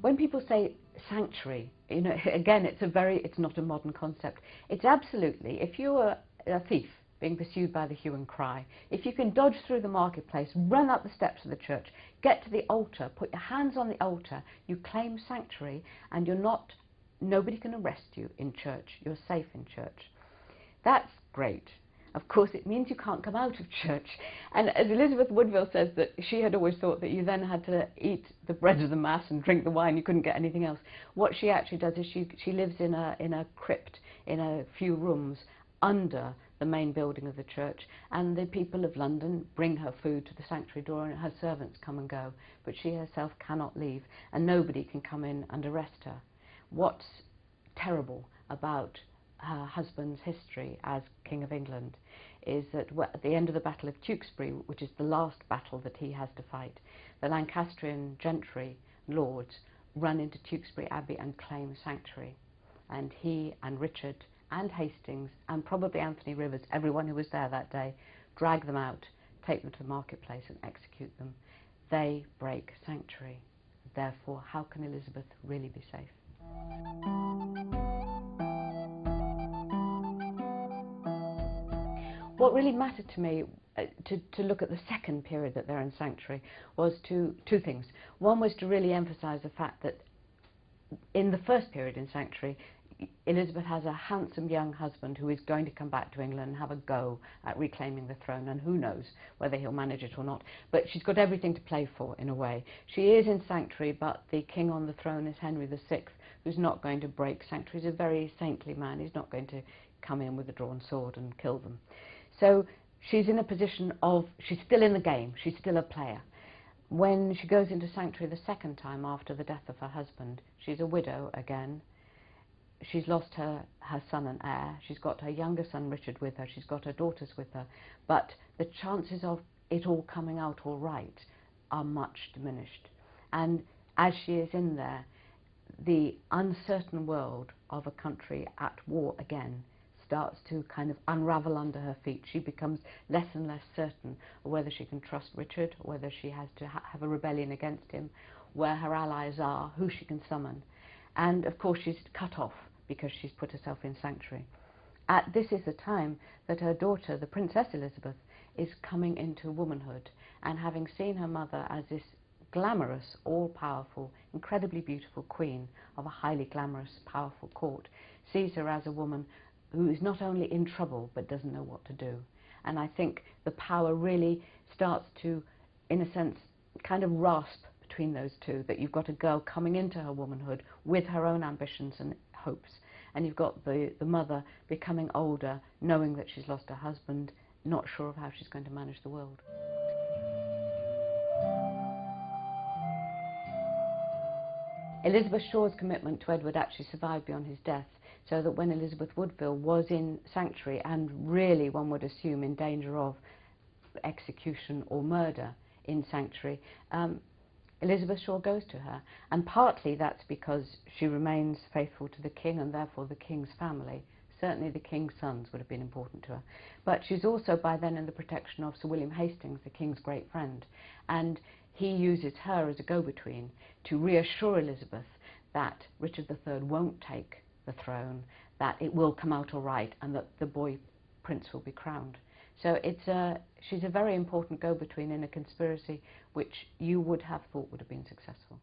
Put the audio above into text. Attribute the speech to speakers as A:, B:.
A: When people say sanctuary, you know, again, it's not a modern concept. It's absolutely, if you're a thief being pursued by the hue and cry, if you can dodge through the marketplace, run up the steps of the church, get to the altar, put your hands on the altar, you claim sanctuary, and nobody can arrest you in church. You're safe in church. That's great. Of course, it means you can't come out of church. And as Elizabeth Woodville says, that she had always thought that you then had to eat the bread of the Mass and drink the wine, you couldn't get anything else. What she actually does is she lives in a crypt, in a few rooms under the main building of the church, and the people of London bring her food to the sanctuary door, and her servants come and go, but she herself cannot leave, and nobody can come in and arrest her. What's terrible about her husband's history as King of England is that at the end of the Battle of Tewkesbury, which is the last battle that he has to fight, the Lancastrian gentry lords run into Tewkesbury Abbey and claim sanctuary, and he and Richard and Hastings and probably Anthony Rivers, everyone who was there that day, drag them out, take them to the marketplace and execute them. They break sanctuary. Therefore, how can Elizabeth really be safe? What really mattered to me to look at the second period that they're in sanctuary was two things. One was to really emphasize the fact that in the first period in sanctuary, Elizabeth has a handsome young husband who is going to come back to England and have a go at reclaiming the throne, and who knows whether he'll manage it or not. But she's got everything to play for, in a way. She is in sanctuary, but the king on the throne is Henry VI, who's not going to break sanctuary. He's a very saintly man. He's not going to come in with a drawn sword and kill them. So she's in a position of, she's still in the game, she's still a player. When she goes into sanctuary the second time after the death of her husband, she's a widow again. She's lost her son and heir. She's got her younger son Richard with her. She's got her daughters with her. But the chances of it all coming out all right are much diminished. And as she is in there, the uncertain world of a country at war again starts to kind of unravel under her feet. She becomes less and less certain of whether she can trust Richard, or whether she has to have a rebellion against him, where her allies are, who she can summon. And of course she's cut off because she's put herself in sanctuary. This is the time that her daughter, the Princess Elizabeth, is coming into womanhood, and having seen her mother as this glamorous, all-powerful, incredibly beautiful queen of a highly glamorous, powerful court, sees her as a woman who is not only in trouble but doesn't know what to do. And I think the power really starts to, in a sense, kind of rasp between those two, that you've got a girl coming into her womanhood with her own ambitions and hopes, and you've got the mother becoming older, knowing that she's lost her husband, not sure of how she's going to manage the world. Elizabeth Shaw commitment to Edward actually survived beyond his death, so that when Elizabeth Woodville was in sanctuary and really, one would assume, in danger of execution or murder in sanctuary, Elizabeth Shaw goes to her, and partly that's because she remains faithful to the king and therefore the king's family. Certainly the king's sons would have been important to her. But she's also by then in the protection of Sir William Hastings, the king's great friend, and he uses her as a go-between to reassure Elizabeth that Richard III won't take the throne, that it will come out all right, and that the boy prince will be crowned. So she's a very important go-between in a conspiracy which you would have thought would have been successful.